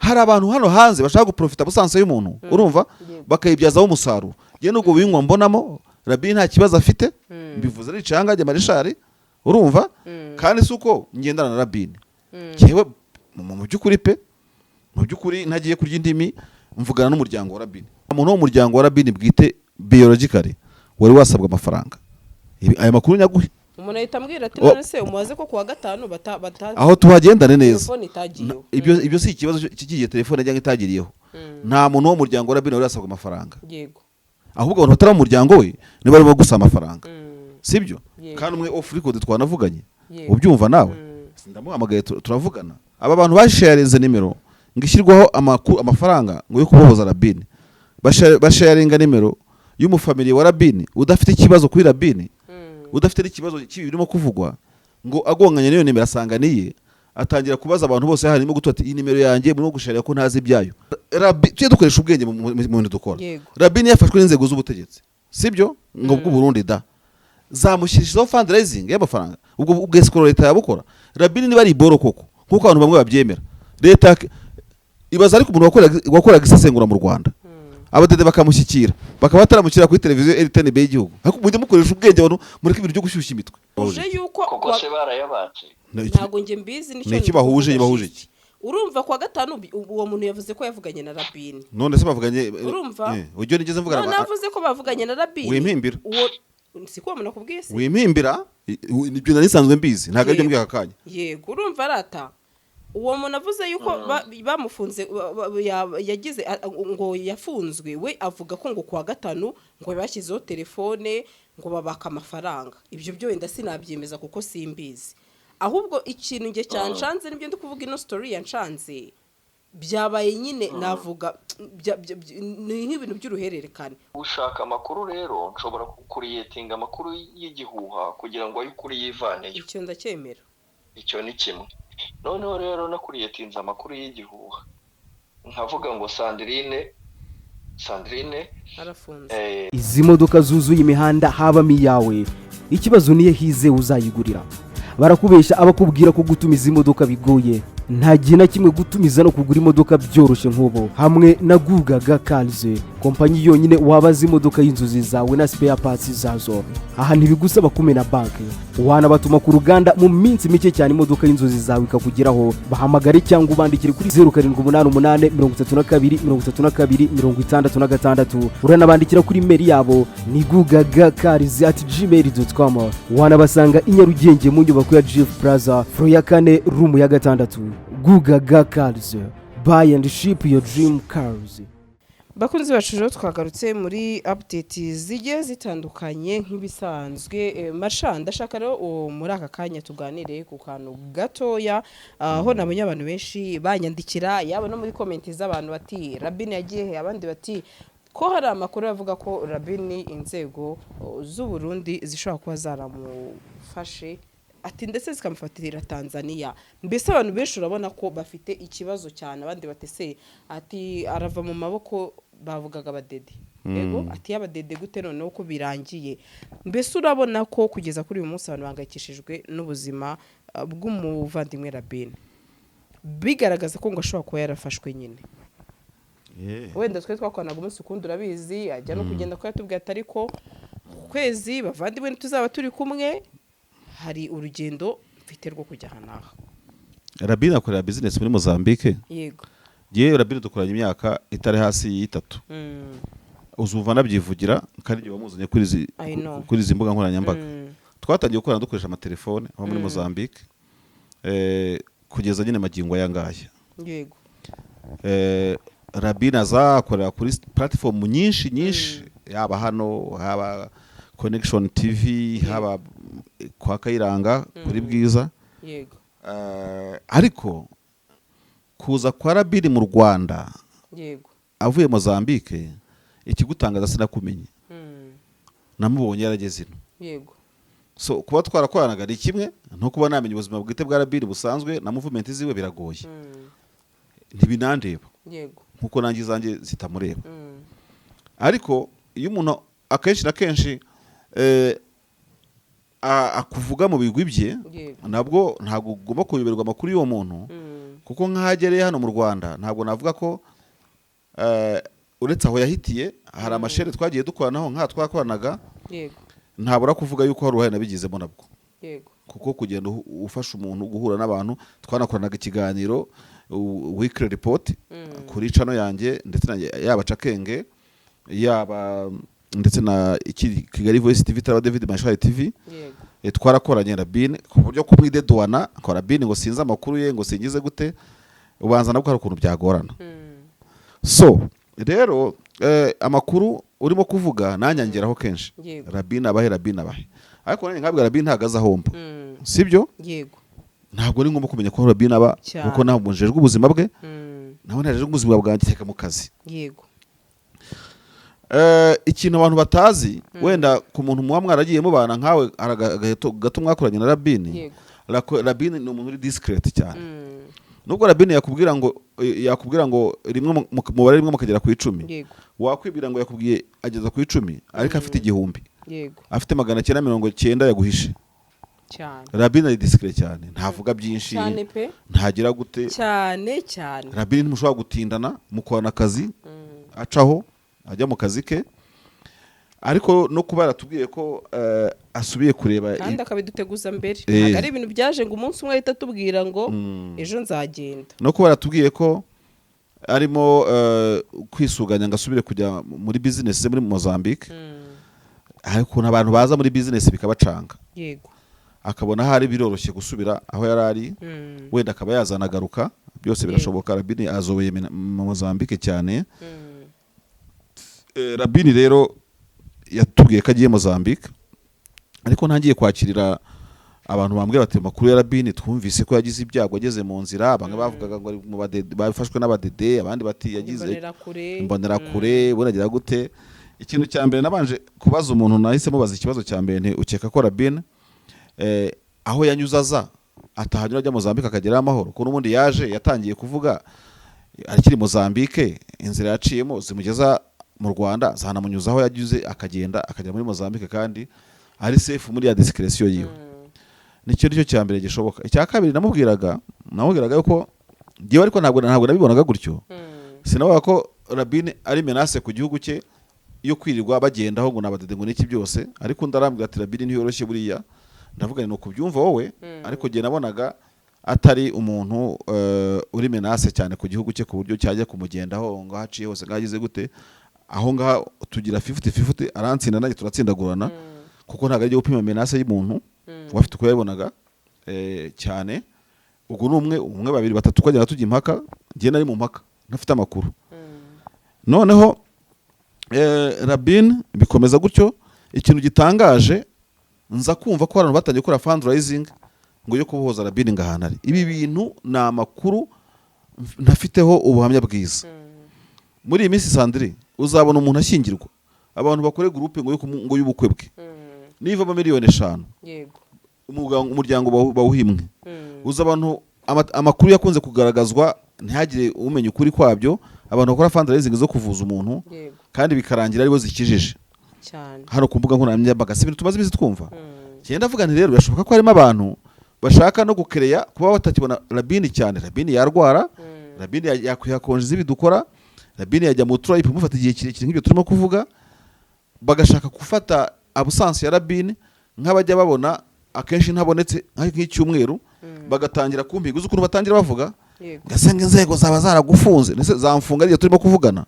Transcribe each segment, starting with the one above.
hari abantu hano hanze bashaka guprofita busanse y'umuntu urumva bakayibyazaho umusaruro je nugo winywa mbonamo Rabini nta kibazo afite mbivuze ari cangage marishari urumva kandi suko ngendana na Rabini jewe mu byukuri pe mu byukuri ntagiye kurya indimi mvugana n'umuryango wa Rabini umuntu wo muryango wa Rabini bwite biologically wari wasabwa amafaranga aya makuru nyaguhe umuntu ahita ambwira ati none se umubaze ko kuwa gatanu batazi aho tuhagendane neza ibyo si ikibazo kigiye telefone cyangwa itagiriyeho nta muntu wo muryango wa Rabini wari wasabwa amafaranga yego ahubwo abantu batari mu muryango we ni barimo gusaba amafaranga sibyo kandi umwe off record twanavuganye ubyumva nawe ndamuhamagaye turavugana aba bantu basharinze nimero ngishyirwaho amafaranga ngo yo kubohoza Rabini basharinga nimero y'umufamiliye wa Rabini udafite ikibazo kuri Rabini udafite ikibazo cy'ibirimo kuvugwa ngo agonganye niyo nimero asanganiye atangira kubaza abantu bose harimo gutota iyi nimero yanjye muri gusharira ko ntazi ibyayo tuje dukoresha ubwenge mu bintu dukora Rabini yafashwe n'inzego z'ubutegetsi sibyo ngo bw'u Burundi da zamushyirizaho fundraising y'amafaranga ubwo ubwesiko leta yabukora Rabini niba ari iboro koko nkuko abantu bamwe babyemera leta ibaza ariko umuntu wakoraga isesengura mu Rwanda abadede bakamushyikira bakaba bataramukira kuri televiziyo RTNB y'igihugu ariko mujye mukoresha ubwenge abantu muri kibiri byo gushyushya imitwe uje yuko koko se barayabaje ntago nge mbizi nicyo bahuje iki urumva kwa gatanu uwo muntu yavuze ko yavuganye na Rabini none se bavuganye urumva ujyo nigeze mvugana navuze ko bavuganye na Rabini wimpimbira uwo siko muna kubwiye se wimpimbira nibyo nanisanzwe mbizi ntago ari mbwira akanya yego urumva rata uwo muntu avuze yuko bamufunze yagize ngo yafunzwe we avuga ko ngo kwa gatanu ngo bashyizeho telefone ngo babaka amafaranga ibyo byo wenda sinabyemeza kuko simbizi ahubwo ikintu nge cyanshanze nibyo ndi kuvuga ino story yanshanze byabaye nyine navuga ni nk'ibintu by'uruhererekane ushaka amakuru rero nshobora kuriyetinga amakuru y'igihuha kugira ngo ayukuri yivaneyo icyo ndacyemera icyo ni kimwe noneho rero nakuriyetinze amakuru y'igihuha nkavuga ngo Sandrine arafunze izi modoka zuzuye imihanda habamo iyawe ikibazo niye hize uzayigurira barakubesha abakubwira ko gutumiza imodoka bigoye nta gihe na kimwe gutumiza no kugura imodoka byoroshye nk'ubu hamwe na Gugaga Cars kompanyi yonyine wabaza imodoka y'inzozi zawe na spare parts zazo aha ntibigusaba kumena banki wanabatuma ku ruganda mu minsi mike cyane imodoka y'inzozi zawe ikakugeraho bahamagare cyangwa ubandikire kuri 0788333266 uranabandikira kuri mail yabo ni gugagacars@gmail.com wanabasanga i Nyarugenge mu nyubako ya Jeff Plaza floor ya 4 room ya 6 Gugaga Cars buy and ship your dream cars. Bakunzi bacu twagarutse muri update zigiye zitandukanye nk'ibisanzwe Marshand ndashaka rero muri aka kanya tuganire ku kantu gatoya aho nabonye abantu benshi banyandikira yaba no muri comment z'abantu bati Rabini yagiye abandi bati ko hari amakuru avuga ko Rabini inzego z'u Burundi zishobora kuba zaramufashe ati ndetse zikamufatira Tanzania mbese abantu benshi urabona ko bafite ikibazo cyane abandi batese ati arava mu maboko bavugaga abadede yego ati abadede gute none uko birangiye mbese urabona ko kugeza kuri uyu munsi abantu bangakishijwe n'ubuzima bw'umuvandimwe Rabini bigaragaza ko ngo ashobora kuba yarafashwe nyine wenda twe twakanaga umunsi ukundi urabizi ajya no kugenda ko yatubwiye atari ko kwezi bavandimwe tuzaba turi kumwe hari urugendo mfite rwo kujya hanaha Rabini akorera business muri Mozambique yego giye Rabini dukoranye imyaka itari hasi y'itatu uzuva nabyivugira kandi giye wamuzanye kuri izi mbuga nkoranyambaga twatangiye gukorana dukoresha amatelefone aho muri Mozambique kugeza nyine magingo yangaya yego Rabini azakorera kuri platform nyinshi yaba hano haba Connection TV haba kwa Kayiranga kuri Bwiza yego ariko kuza kwa Rabini mu Rwanda yego avuye Mozambique ikigutangaza sinakumenye namubonye yarageze ino yego so kuba twarakoranaga ari kimwe nto kuba namenye ubuzima bwite bwa Rabini busanzwe na movement ziwe biragoye ntibinandeba yego nkuko nangi zanjye zitamureba ariko iyo umuntu akenshi na kenshi akuvuga mu bigwi bye nabwo ntago ugomba kuyoberwa amakuru y'uwo muntu kuko nk'ahagereye hano mu Rwanda ntabwo navuga ko uretse aho yahitiye hari amashere twagiye dukoranaho nk'aha twakoranaga yego ntabura kuvuga yuko hari uruhare nabigizemo nabwo yego kuko kugenda ufasha umuntu guhura n'abantu twanakoranaga ikiganiro weekly report kuri channel yanjye ndetse yaba Cakenge yaba ndetse na Kigali Voice TV tara David Mashari TV yego twarakoranye na Bin ku buryo kumwideduana akora Bin ngo sinza amakuru ye ngo singize gute ubanza nabwo hari ukuntu byagorana so rero amakuru urimo kuvuga nanyangeraho kenshi Rabin abahe ariko nanjye nkabwira Rabin ntagaza homba sibyo yego ntabwo ari ngombwa kumenya ko Rabin aba kuko ntabwo njejwe ubuzima bwe naho ntajejwe ubuzima bwanjye teka mu kazi yego ikintu abantu batazi wenda ku muntu muba mwaragiye mubana nkawe gato mwakoranye na Rabin Rabin ni umuntu uri discreet cyane nubwo Rabin yakubwira ngo rimwe mubare rimwe mukagera ku 10 wakwibira ngo yakubwiye ageza ku 10 ariko afite igihumbi yego afite 990 yaguhishe cyane Rabin ari discreet cyane ntavuga byinshi cyane pe ntagira gute cyane Rabin ntimushobora gutindana mukorana akazi acaho ajya mu kazi ke ariko no kuba yaratubwiye ko asubiye kureba kandi akabiduteguza mbere ntabwo ari ibintu byaje ngo umunsi umwe ahita atubwira ngo ejo nzagenda no kuba yaratubwiye ko arimo kwisuganya ngo asubire kujya muri business ze muri Mozambique ariko n'abantu baza muri business bikabacanga yego akabona hari biroroshye gusubira aho yari ari wenda akaba yazanagaruka byose birashoboka Rabin azoboye mu Mozambique cyane Rabin rero yatubwiye ko agiye Mozambique ariko ntangiye kwakirira abantu bambwira bati makuru ya Rabin twumvise ko yagize ibyago ageze mu nzira bamwe bavugaga ngo bafashwe n'abadede abandi bati yagize imbonera kure buragira gute ikintu cya mbere nabanje kubaza umuntu nahise mubaza ikibazo cya mbere ukeka ko Rabin aho yanyuzaza atahanyura ajya Mozambique akagera amahoro ko n'ubundi yaje yatangiye kuvuga akiri Mozambique inzira yaciyemo zimugeza mu Rwanda zanamunyuzaho yagize akagenda akajya muri Mozambique kandi ari safe muri ya discretion yiwe nicyo cya mbere gishoboka icya kabiri namubwiraga yuko giye ariko ntabwo nabibonaga gutyo sinavuga ko Rabin ari menace ku gihugu cye yo kwirirwa bagendaho ngo nabadede ngo niki byose ariko ndarambwira ati Rabin ntiyoroshye buriya ndavuga ni ukubyumva wowe ariko giye nabonaga atari umuntu uri menace cyane ku gihugu cye ku buryo cyajya kumugendaho ngo haciye hose ngagize gute aho ngaha tugira 50-50 arantsinda nanjye turatsindagurana kuko ntabwo ari gupima menace y'umuntu wafite uko yabonaga cyane ubwo ni umwe babiri batatu kugera tujya impaka ngiye nari mu mpaka ntafite amakuru noneho Rabin bikomeza gutyo ikintu gitangaje nza kumva ko abantu batangiye gukora fundraising ngo yo kubohoza Rabin ngahana ari ibi bintu na amakuru ntafiteho ubuhamya bwiza muri iyi minsi Sandrine uzabona umuntu ashyingirwa abantu bakore groupe ngo y'ubukwe bwe niva ba miliyoni 5 yego umuryango bawuhimwe uza abantu amakuru yakunze kugaragazwa ntihagire umenya ukuri kwabyo abantu bakora fundraising zo kuvuza umuntu kandi bikarangira aribo zikijije cyane hano ku mbuga nkoranyambaga si ibintu tumaze ibizi twumva cyenda avuga nti rero birashoboka ko harimo abantu bashaka no gukereya kuba batakibona Rabin cyane Rabin yarwara Rabin yakwihakonje ibidukora Rabin yajya mu tripe mufata igihe kirekire nk'ibyo turimo kuvuga bagashaka gufata absence ya Rabin nk'abajya babona akenshi ntabonetse nk'icyumweru bagatangira kumpiga uzi ukuntu batangira bavuga gasanga inzego zaba zaragufunze ndetse zamfunga ariyo turimo kuvugana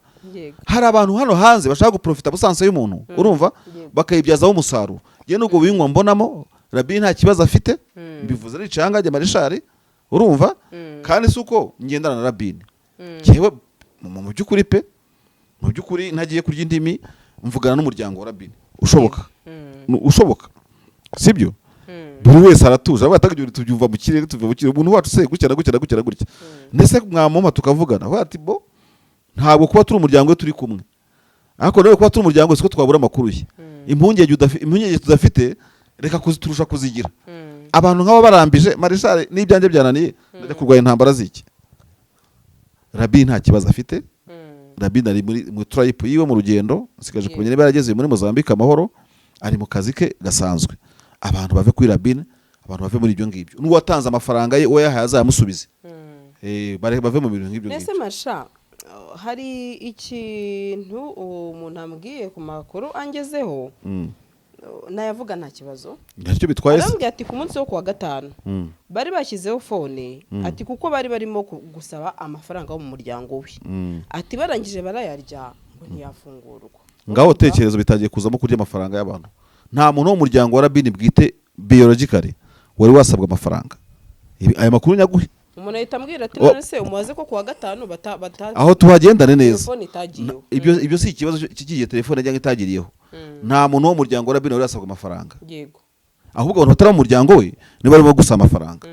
hari abantu hano hanze bashaka guprofita absence y'umuntu urumva bakayibyazaho umusaruro ye nubwo binywa mbonamo Rabin nta kibazo afite mbivuze ari canga Marishari urumva kandi suko ngendana na Rabin cyewe mu byukuri pe mu byukuri ntagiye kurya indimi mvugana n'umuryango wa Rabin ushoboka sibyo buri wese aratuje abatagira tubyumva mu kirere tuvuye mu kirere umuntu wacu se gukira ndetse mwamoma tukavugana bati bo ntabwo kuba turi umuryango we turi kumwe ariko nawe kuba turi umuryango siko twabura amakuru ye impungenge tudafite reka kuziturusha kuzigira abantu nk'abo barambije Marishari n'ibyanjye byananiye ndajya kurwanya intambara ziki Rabin nta kibazo afite Rabin ari muri tripe yiwe mu rugendo sigaje kumenya niba yarageze muri Mozambique amahoro ari mu kazi ke gasanzwe abantu bave kuri Rabin abantu bave muri ibyo ngibyo n'uwatanze amafaranga ye oya haza yamusubize bave mu bintu nk'ibyo mbese masha hari ikintu umuntu ambwiye ku makuru angezeho nayavuga nta kibazo ntacyo bitwaye se arambwira ati ku munsi wo kuwa gatanu bari bashyizeho fone ati kuko bari barimo gusaba amafaranga yo mu muryango we ati barangije barayarya ngo ntiyafungurwa ngaho tekerezo bitangiye kuzamo kurya amafaranga y'abantu nta muntu wo mu muryango wa Rabini bwite biologically wari wasabwa amafaranga aya makuru nyaguhe umuntu ahita ambwira ati none se umubaze ko kuwa gatanu aho tuhagendane neza telefone itagiyeho ibyo si ikibazo kigiye telefone cyangwa itagiriyeho nta muntu wo mu muryango wa Rabini wari wasabwa amafaranga yego ahubwo abantu batari mu muryango we nibo barimo gusaba amafaranga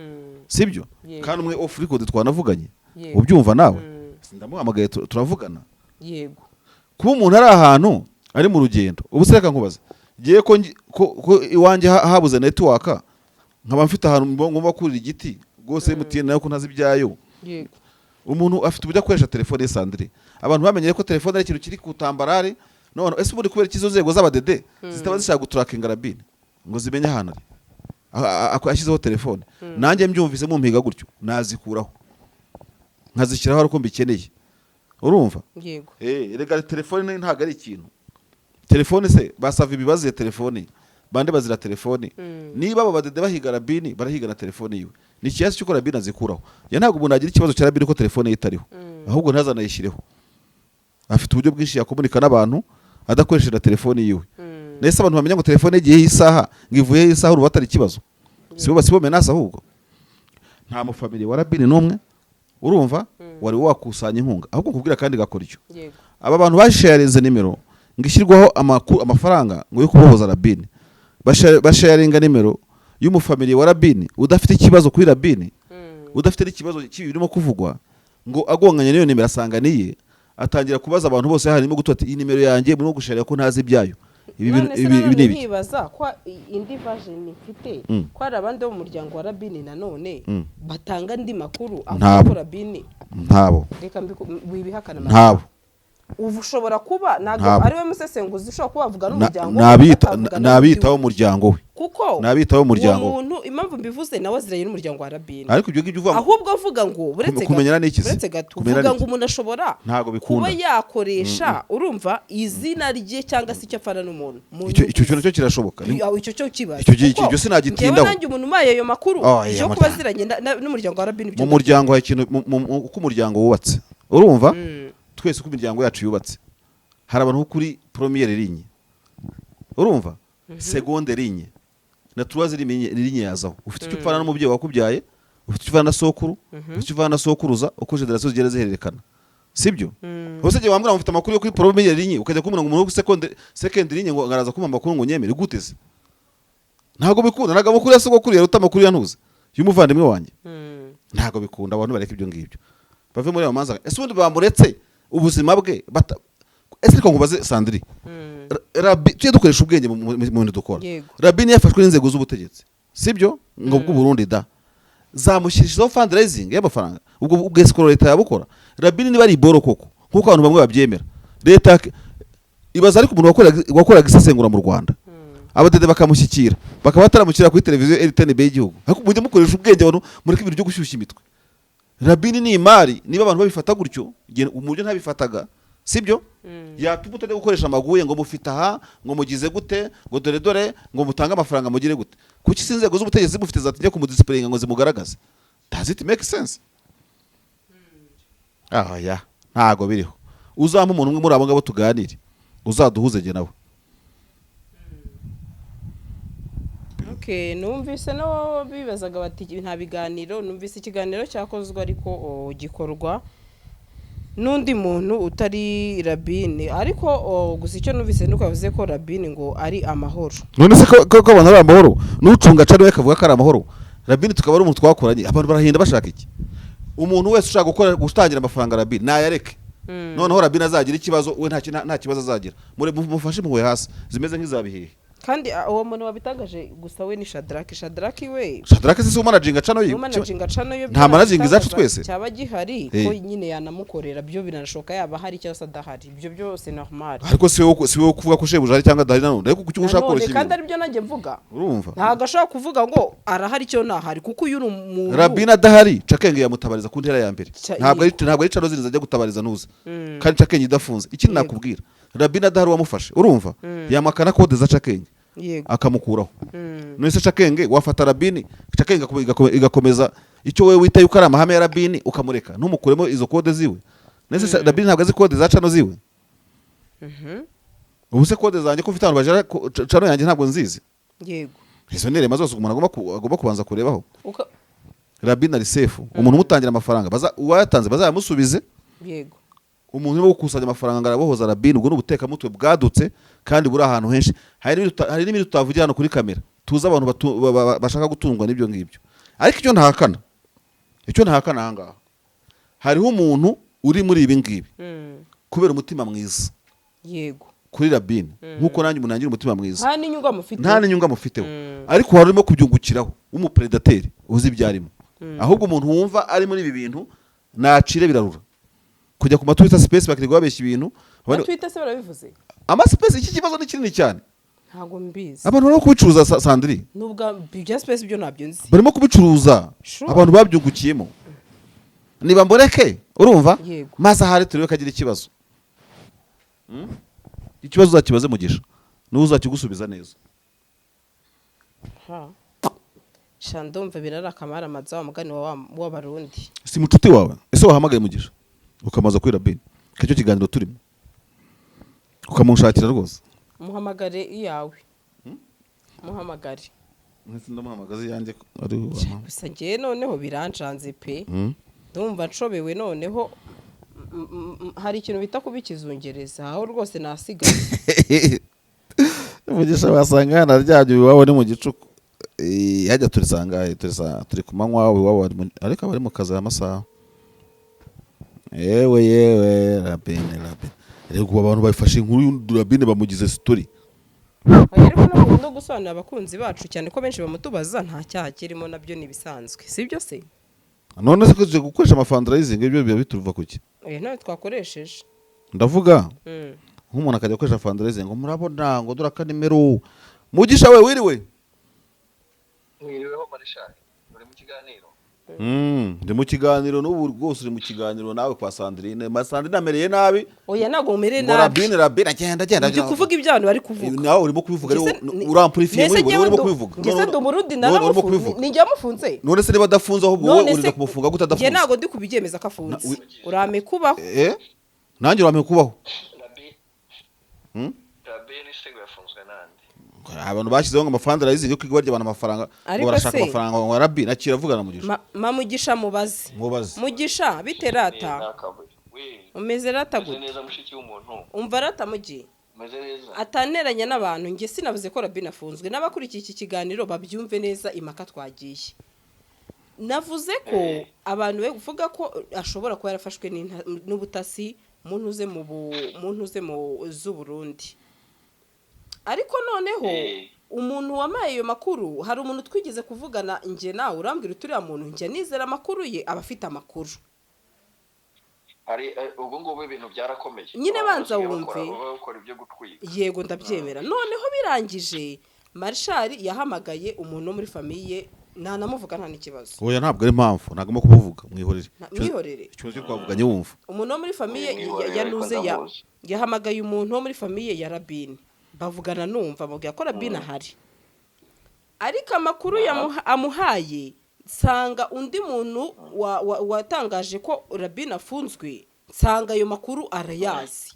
sibyo kandi umwe off record twanavuganye ubyumva nawe ndamuhamagaye turavugana yego kuba umuntu ari ahantu ari mu rugendo ubu se reka nkubaza giye ko iwanjye habuze network nkaba mfite ahantu ngomba kurira igiti rwose MTN nayo ko ntazi ibyayo yego umuntu afite uburyo akoresha telefone ye Sandrine abantu bamenye ko telefone ari ikintu kiri kutambarare none ese ubundi kubera ikizo nzego z'abadede zitaba zishaka gutrackinga Rabini ngo zimenye ahantu ari ashyizeho telefone nanjye mbyumvise mumpiga gutyo nazikuraho nkazishyiraho ariko mbikeneye urumva yego rega telefone ntago ari ikintu telefone se basava ibibazo ya telefone bande bazira telefone niba abo badede bahiga Rabini barahiga na telefone yiwe ni kiyazi cyuko Rabini azikuraho ya ntago umuntu agira ikibazo cya Rabini ko telefone ye itariho ahubwo ntazanayishyireho afite uburyo bwinshi yakomunika n'abantu adakoresheje na telefone yiwe nese abantu bamenya ngo telefone igiye isaha ngivuye isaha uruba atari ikibazo sibo menasa ahubwo nta mufamili wa Rabini n'umwe urumva wari wakusanya inkunga ahubwo kubwira kandi gakora icyo aba bantu basharinze nimero ngishyirwaho amafaranga ngo yo kubohoza Rabini basharinga nimero y'umufamili wa Rabini udafite ikibazo kuri Rabini udafite n'ikibazo cy'ibirimo kuvugwa ngo agonganye n'iyo nimero asanga niye atangira kubaza abantu bose harimo gutota iyi nimero yanjye muri gusharira ko ntazi ibyayo ibi nibaza ko indi version ifite ko ari abandi bo mu muryango wa Rabini nanone batanga andi makuru avuga Rabini ntabo reka wibihakana ntabo ushobora kuba ntabwo ari we musesenguzi ushobora kuba bavuga n'umuryango nabitaho umuryango we kuko nabitaho umuryango umuntu impamvu mbivuze nawe aziranye n'umuryango wa Rabini ariko ibyo ngibyo uvuga ahubwo avuga ngo uretse gato uvuga ngo umuntu ashobora kuba yakoresha urumva izina rye cyangwa se icyo apfana n'umuntu icyo cyo nacyo kirashoboka icyo cyo kibaza icyo sinagitindaho nanjye umuntu umaye ayo makuru cyo kuba aziranye n'umuryango wa Rabini mu muryango hari ikintu uko umuryango wubatse urumva twese uko imiryango yacu yubatse hari abantu kuri premiere ligne urumva seconde ligne na troisième ligne yazaho ufite icyo upfana n'umubyeyi wakubyaye ufite icyo upfana na sokuru ufite icyo upfana na sokuruza uko generation zigera zihererekana sibyo hose gihe wambwira mufite amakuru yo kuri premiere ligne ukajya kumuna ngo umuntu second ligne ngo ngaraza kuma amakuru ngo nyemere guteze ntago bikunda naga amakuru ya sokuru ya rutamakuru yantuze y'umuvandimwe wanjye ntago bikunda abantu bareka ibyo ngibyo bave muri amanza ese ubundi bamuretse ubuzima bwe ese reka nkubaze Sandrine tujye dukoresha ubwenge mu bintu dukora Rabini yafashwe n'inzego z'ubutegetsi sibyo ngo bw'u Burundi da zamushyirijeho fundraising y'amafaranga ubwo bwesiko leta yabukora Rabini niba ari iboro koko nkuko abantu bamwe babyemera leta ibaza ariko umuntu wakoraga isesengura mu Rwanda abadede bakamushyikira bakaba bataramukira kuri televiziyo RTNB y'igihugu ariko mujye mukoresha ubwenge abantu muri ibintu byo gushyushya imitwe Rabini ni imari niba abantu babifata gutyo umuryo ntabifataga sibyo yatuma utajya gukoresha amaguye ngo mufite aha ngo mugize gute ngo dore ngo mutange amafaranga mugire gute kuki inzego z'ubutegetsi mufite zatinye kumudisiplinga ngo zimugaragaze does it make sense ya ntago biriho uzampa umuntu umwe muri abo ngabo tuganire uzaduhuze jye nawe numvise no bibazaga bati nta biganiro numvise ikiganiro cyakozwe ariko gikorwa n'undi muntu utari Rabini ariko gusa icyo numvise nuko yavuze ko Rabini ngo ari amahoro none se ko abantu ari amahoro n'ucunga cari we kavuga ko ari amahoro Rabini tukaba ari umuntu twakoranye abantu barahinda bashaka iki umuntu wese ushaka gukora gutangira amafaranga Rabini nayareke noneho Rabini azagira ikibazo we nta kibazo azagira mufashe muwe hasi zimeze nk'izabihehe kandi uwo muntu wabitangaje gusa we ni Shadraki we Shadraki se umanaginga cano yiwe umanaginga cano yo nta managing zacu twese cyaba gihari ko nyine yanamukorera byo binashoka yaba hari cyangwa adahari ibyo byose normal ariko si wowe kuvuga ko shebuja ari cyangwa adahari nanone ariko kuki ushaka koroshya kandi ari byo nanjye mvuga urumva ntago ashaka kuvuga ngo arahari cyo nahari kuko uyu umuntu Rabina adahari Cakenge yamutabariza ku ntera ya mbere ntabwo ari cano zindi zajya gutabariza nuza kandi Cakenge idafunze ikindi nakubwira Rabina adahari wamufashe urumva yamakana kode za Cakenge akamukuraho nese Cakenge wafata Rabini Cakenge igakomeza icyo wewe witaye uko ari amahame ya Rabini ukamureka ntumukuremo izo kode ziwe nese Rabini ntabwo azi kode za cano ziwe ubu se kode zanjye ko mfite abantu bajara cano yanjye ntabwo nzizi yego izo nirema zose umuntu agomba kubanza kurebaho Rabini ari safe umuntu umutangira amafaranga uwayatanze bazayamusubize yego umuntu urimo gukusanya amafaranga ngarabohoza Rabini ubwo n'ubuteka mutwe bwadutse kandi buri ahantu henshi hari n'ibindi tutavugira hano kuri kamera tuza abantu bashaka gutungwa n'ibyo ngibyo ariko icyo ntahakana ahangaha hariho umuntu uri muri ibi ngibi kubera umutima mwiza yego kuri Rabini nkuko nanjye umuntu yangira umutima mwiza nta n'inyungu amufiteho ariko harimo kubyungukiraho w'umupredateri uzi ibyarimo ahubwo umuntu wumva ari muri ibi bintu nacire birarura kujya ku Twitter space bakirirwa babeshya ibintu Twitter se barabivuze space iki kibazo ni kinini cyane ntago mbizi abantu barimo kubicuruza Sandri nubwo bya space byo nabyo nzi barimo kubicuruza abantu babyungukiyemo niba mboreke urumva maze ahari turiwe kagira ikibazo ikibazo uzakibaze Mugisha niwe uzakigusubiza neza shandumva birarakamara amaza umugani w'abarundi si mucuti wawe ese wahamagaye Mugisha ukamaza kuri Rabini kacyo kiganiro turimo ukamushakira rwose muhamagare iyawe muhamagare mwese ndamuhamagaza yanjye ari gusa ngiye noneho birancanze pe ndumva nshobewe noneho hari ikintu bita kubikizungereza aho rwose nasigaye Mugisha wasanga yanaryamye iwabo ni mu gicuku hajya turi ku manywa iwabo ariko abari mu kazi amasaha yewe Rabini rego abantu bayifashe inkuru Rabini bamugize story ariko no gusobanurira abakunzi bacu cyane ko benshi bamutubaza nta cyaha kirimo nabyo nibisanzwe sibyo se none se kuje gukoresha amafundraising ibyo biba bituruva kuki nawe twakoresheje ndavuga nk'umuntu akajya gukoresha fundraising ngo murabona ngo dura kanimero Mugisha we wiriwe mwiriweho Marishal uri mu kiganiro ndi mu kiganiro n'ubu rwose uri mu kiganiro nawe kwa Sandrine Sandrine amereye nabi oya nago mereye nabi Rabini agenda ndi kuvuga ibyo abantu bari kuvuga nawe urimo kubivuga uramplifiye muri urimo kubivuga ngese ndo murundi naramufunze ninjya mufunze none se niba adafunze ahubwo wowe uriza kumufunga gute adafunze nago ndi kubigemeza kafunze urame kubaho nanjye urame kubaho Rabini se yafunzwe nande abantu bashyizeho ngo amafundraising yo kwigarya abantu amafaranga ngo barashaka amafaranga ngo Rabini akiravugana Mugisha Mugisha mubaze Mugisha biterata umeze rata gute neza mushiki w'umuntu umva rata mugi ataneranya n'abantu nge sinavuze ko Rabini afunzwe n'abakurikiye iki kiganiro babyumve neza imaka twagiye navuze ko abantu be kuvuga ko ashobora kuba yarafashwe n'ubutasi muntu uze mu z'Uburundi ariko noneho umuntu wamaye iyo makuru hari umuntu twigeze kuvugana nge nawe urambwira uturiya muntu nge nizera amakuru ye abafite amakuru hari ubwo ngubwo ibintu byarakomeye nyine banza wumve yego ndabyemera noneho birangije Marshal yahamagaye umuntu wo muri famiye ntanamuvuga nta n'ikibazo oya ntabwo ari impamvu nagomba kubuvuga mwihorere cyo twavuganye wumva umuntu wo muri famiye yanuze yahamagaye umuntu wo muri famiye ya Rabini bavugana numva mubwira ko Rabini ahari ariko amakuru amuhaye nsanga undi muntu watangaje ko Rabini afunzwe nsanga ayo makuru arayazi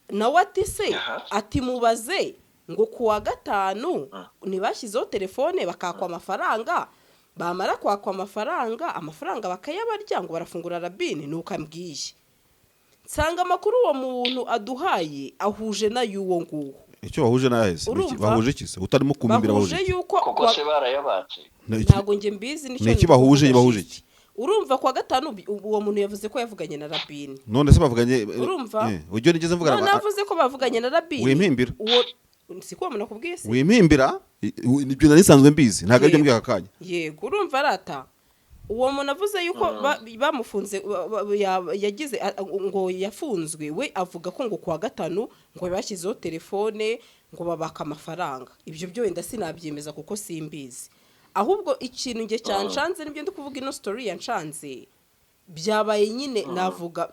nawe ati se ati mubaze ngo kuwa gatanu ntibashyizeho telefone bakakwa amafaranga bamara kwakwa amafaranga bakayabarya ngo barafungura Rabini nuko ambwiye nsanga amakuru uwo muntu aduhaye ahuje na y'uwo nguwo icyo bahuje nahese bahuje iki se utarimo kumimbira bahuje yuko koko se barayabatse ntago nge mbizi nicyo bahuje iki urumva kwa gatanu uwo muntu yavuze ko yavuganye na Rabini none se bavuganye urumva ujyo nigeze mvugana navuze ko bavuganye na Rabini wimpimbira siko umuntu akubwiye se wimpimbira ibyo nari nsanzwe mbizi ntabwo aribyo mbwira aka kanya yego urumva arata uwo muntu avuze yuko bamufunze yagize ngo yafunzwe we avuga ko ngo kuwa gatanu ngo bashyizeho telefone ngo babaka amafaranga ibyo byo wenda sinabyemeza kuko simbizi ahubwo ikintu nge cyanshanze nibyo ndi kuvuga ino story yanshanze byabaye nyine navuga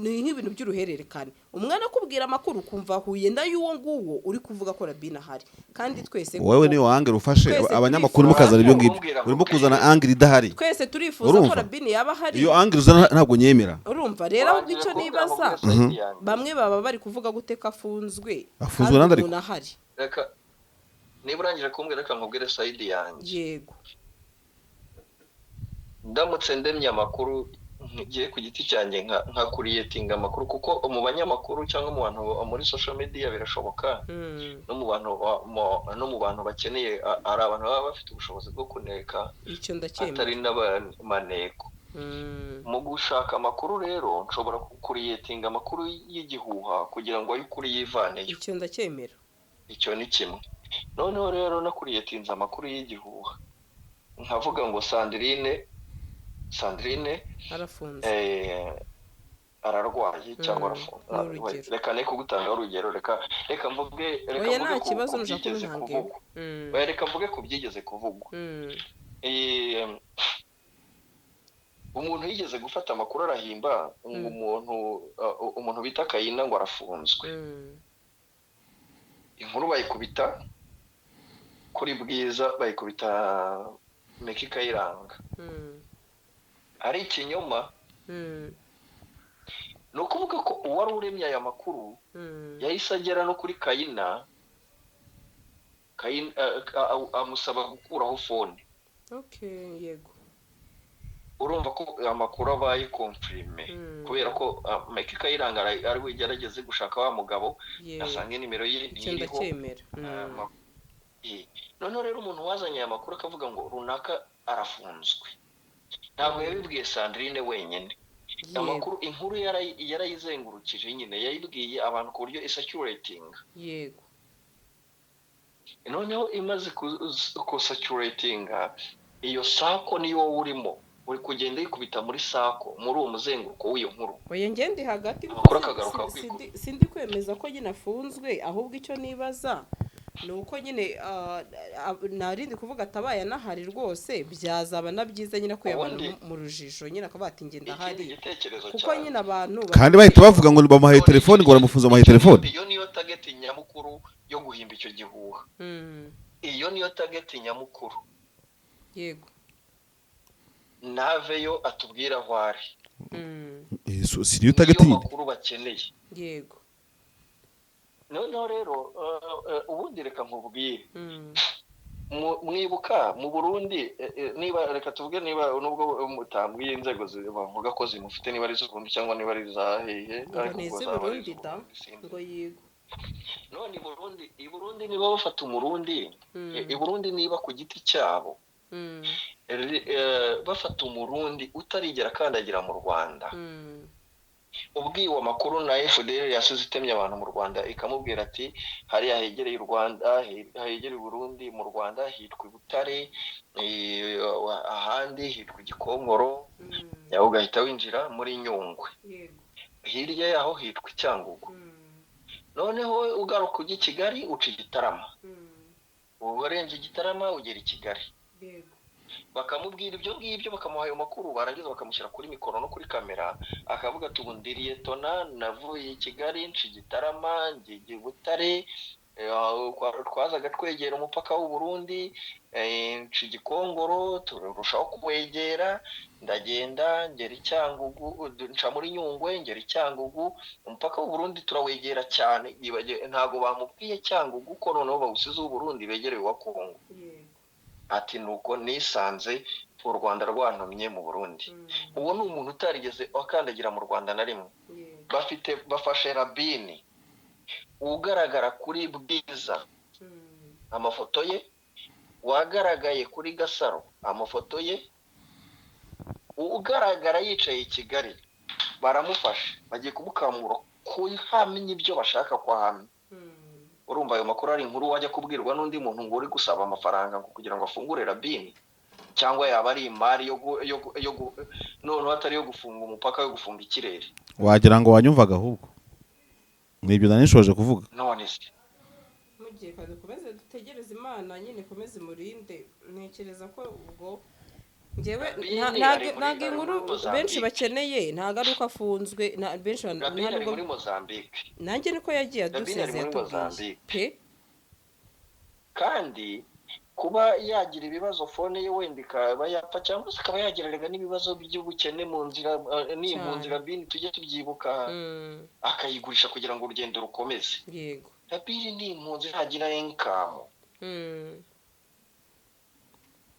ni nk'ibintu by'uruhererekane umwana akubwira amakuru kumva huye y'uwo nguwo uri kuvuga ko Rabine ahari kandi twese wowe niyo angle ufashe abanyamakuru mukazana ibyo ngibyo urimo kuzana angle idahari twese turifuza ko Rabine yaba ahari iyo angle uzana ntabwo nyemera urumva rero ahubwo icyo nibaza bamwe baba bari kuvuga gute ko afunzwe nandi ariko ahari reka niba urangije kumbwira reka nkubwire side yanjye yego ndamutse ndemye amakuru ngiye ku giti cyanjye nka kuriyetinga amakuru kuko mu banyamakuru cyangwa mu bantu muri social media birashoboka no mu bantu bakeneye ari abantu baba bafite ubushobozi bwo kuneka atari n'abamaneko mu gushaka amakuru rero nshobora kuriyetinga amakuru y'igihuha kugira ngo ayukuri yivaneyo icyo ndacyemera icyo ni kimwe noneho rero no kuriyetinza amakuru y'igihuha nkavuga ngo Sandrine arafunze ararwaye cyangwa arafunze reka ne kugutanga urugero reka mvuge nta kibazo byigeze kuvugwa reka mvuge ku byigeze kuvugwa umuntu yigeze gufata amakuru arahimba umuntu bita Kayina ngo arafunzwe inkuru bayikubita kuri Bwiza bayikubita Meki Kayiranga ari ikinyoma ni ukuvuga ko uwari uremye aya makuru yahise agera no kuri Kayina amusaba gukuraho fone yego urumva ko amakuru abaye confirme kubera ko Meki Kayiranga ari we gerageze gushaka wa mugabo asange nimero ye iriho noneho rero umuntu wazanye aya makuru akavuga ngo runaka arafunzwe ntabwo yabibwiye Sandrine wenyine amakuru inkuru yarayizengurukije nyine yayibwiye abantu ku buryo isaturating yego noneho imaze kusaturating iyo sako niyo urimo uri kugenda yikubita muri sako muri uwo muzenguruko w'iyo nkuru oya ngende hagati sindi kwemeza ko nyine afunzwe ahubwo icyo nibaza ni uko nyine narindi kuvuga atabaye anahari rwose byazaba na byiza nyine ko yabana mu rujijo nyine akaba ati ngenda ahari kuko nyine abantu kandi bahita bavuga ngo bamuhaye telefone ngo baramufunze bamuhaye telefone iyo niyo target nyamukuru yo guhimba icyo gihuha iyo niyo target nyamukuru yego naveyo atubwira aho ari si niyo target makuru bakeneye yego noneho rero ubundi reka nkubwire mwibuka mu Burundi niba reka tuvuge niba nubwo mutambwiye inzego bavuga ko zimufite niba ari z'uburundi cyangwa niba ari za hehe ariko Burundi da ngo yego none i Burundi niba bafata umurundi i Burundi niba ku giti cyabo bafata umurundi utarigera kandagira mu Rwanda ubwiwe amakuru na FDL yasize itemye abantu mu Rwanda ikamubwira ati hariya hegereye u Rwanda hegereye Burundi mu Rwanda hitwa Butare ahandi hitwa Gikongoro yaho ugahita winjira muri Nyungwe hirya yaho hitwa Cyangugu noneho ugaruka ujya Kigali uca Gitarama urenze Gitarama ugera i Kigali bakamubwira ibyo ngibyo bakamuha ayo makuru barangiza bakamushyira kuri mikoro no kuri kamera akavuga ati ubu ndiriye tona navuye i Kigali nci Gitarama ngiye Butare twazaga twegera umupaka w'u Burundi nci Gikongoro turushaho kumwegera ndagenda ngera i Cyangugu nca muri Nyungwe ngera i Cyangugu umupaka w'u Burundi turawegera cyane ntago bamubwiye Cyangugu ko noneho bawusize u Burundi begereye wa Kongo ati nuko nisanze u Rwanda rwantumye mu Burundi uwo ni umuntu utarigeze akandagira mu Rwanda na rimwe bafashe Rabine ugaragara kuri Bwiza amafoto ye wagaragaye kuri Gasaro amafoto ye ugaragara yicaye i Kigali baramufashe bagiye kumukamura kuhamenya ibyo bashaka kwahamya urumva ayo makuru ari inkuru wajya kubwirwa n'undi muntu ngo uri gusaba amafaranga kugira ngo afungure rabini, cyangwa yaba ari imari noneho atari yo gufunga umupaka, yo gufunga ikirere. wagira ngo wanyumvaga ahubwo nibyo nanishoje kuvuga. none se mugiye kandi dukomeze dutegereze Imana nyine ikomeze imurinde. Ntekereza ko ubwo njyewe ntabwo inkuru benshi bakeneye, ntabwo ari uko afunzwe, benshi ari muri Mozambique, nanjye niko yagiye aduseze yatubwiye pe. kandi kuba yagira ibibazo fone ye wenda ikaba yapfa, cyangwa se akaba yagiriraga n'ibibazo by'ubukene mu nzira, n'impunzi Rabini tujye tubyibuka, akayigurisha kugira ngo urugendo rukomeze. Yego, Rabini ni impunzi ntagira income,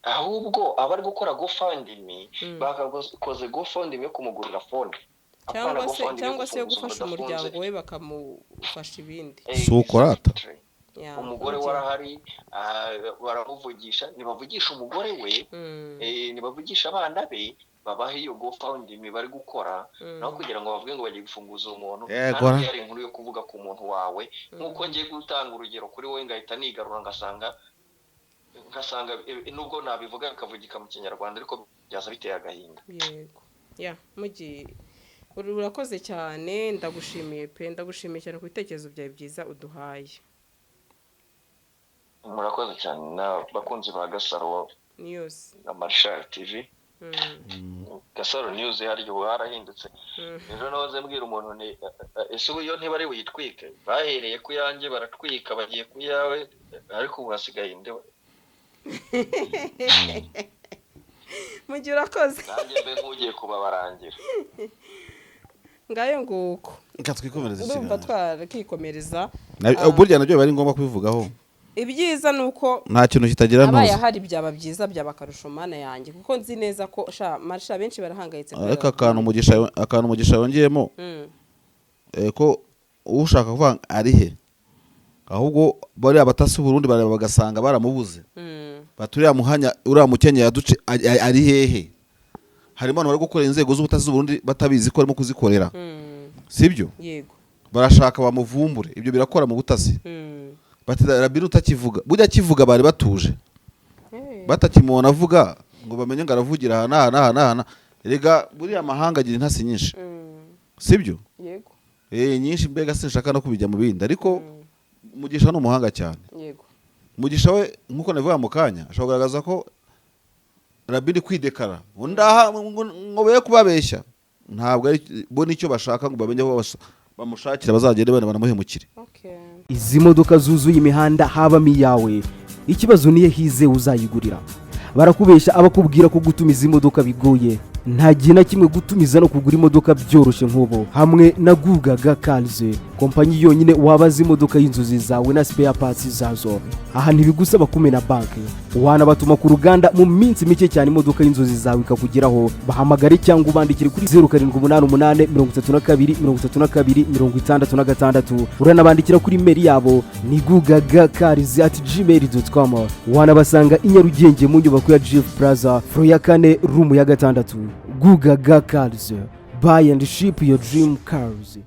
ahubwo abari gukora GoFundMe bakakoze GoFundMe yo kumugurira fone, cyangwa se yo gufasha umuryango we bakamufasha ibindi. Si ukorata umugore warahari, baramuvugisha, nibavugisha umugore we, nibavugisha abana be, babaha iyo GoFundMe bari gukora, naho kugira ngo bavuge ngo bagiye gufunguza umuntu. Kandi yari inkuru yo kuvuga ku muntu wawe, nk'uko ngiye gutanga urugero kuri wowe ngahita nigarura ngasanga nubwo nabivuga bikavugika mu Kinyarwanda ariko byaza biteye agahinda. Yego, mugiye urakoze cyane, ndagushimiye pe, ndagushimiye cyane ku bitekerezo byawe byiza uduhaye. Murakoze cyane n'abakunzi ba Gasaro News na Marshal TV. Gasaro News haryo harahindutse. Ejo nahoze mbwira umuntu ni ese ubu yo ntibari witwike, bahereye ku yanjye baratwika bagiye ku yawe, ariko ubu hasigaye inde. Mugiye urakoze. Nanjye mbe nk'ugiye kubabarangira. Ngayo nguko. Twikomereza cyane. Ndumva twarikikomereza. Burya nabyo bari ngombwa kubivugaho. Ibyiza nuko nta kintu kitagira ntuzi. Abaye hari byaba byiza byabakarusho mana yanjye, kuko nzi neza ko Marsha benshi barahangayitse. Ariko akantu umugisha yongeyemo ko ushaka kuvuga ari he, ahubwo bari abatasi Burundi bagasanga baramubuze, baturiya muhanya uriya mukenya yaduce ari hehe. Harimo abantu bari gukora inzego z'ubutasi Burundi batabizi ko arimo kuzikorera, sibyo? Yego, barashaka bamuvumbure. Ibyo birakora mu butasi. Rabini utakivuga, burya akivuga bari batuje, batakimubona avuga ngo bamenye ngo aravugira aha. Erega buriya amahanga agira intasi nyinshi, sibyo? Yego, nyinshi, mbega sinshaka no kubijya mu bindi, ariko Mugisha ni umuhanga cyane. Yego, Mugisha we nkuko navuga mu kanya ashobora kugaragaza ko Rabini kwidekara ndaha ngo be kubabeshya, ntabwo ari bo nicyo bashaka ngo bamenye aho bamushakira bazagende banamuhemukire. Izi modoka zuzuye imihanda habamo iyawe, ikibazo niye hize uzayigurira. Barakubesha abakubwira ko gutumiza imodoka bigoye, nta gihe na kimwe gutumiza no kugura imodoka byoroshye nk'ubu. Hamwe na Gugaga Cars, kompanyi yonyine wabaza imodoka y'inzozi zawe na spare parts zazo. Aha ntibigusaba kumena banki, wanabatuma ku ruganda mu minsi mike cyane imodoka y'inzozi zawe ikakugeraho. Bahamagare cyangwa ubandikire kuri 0788 uranabandikira kuri mail yabo ni gugagacars@gmail.com. wanabasanga i Nyarugenge mu nyubako ya Jeff Plaza floor ya 4 room ya 6. Gugaga Cars, buy and ship your dream cars.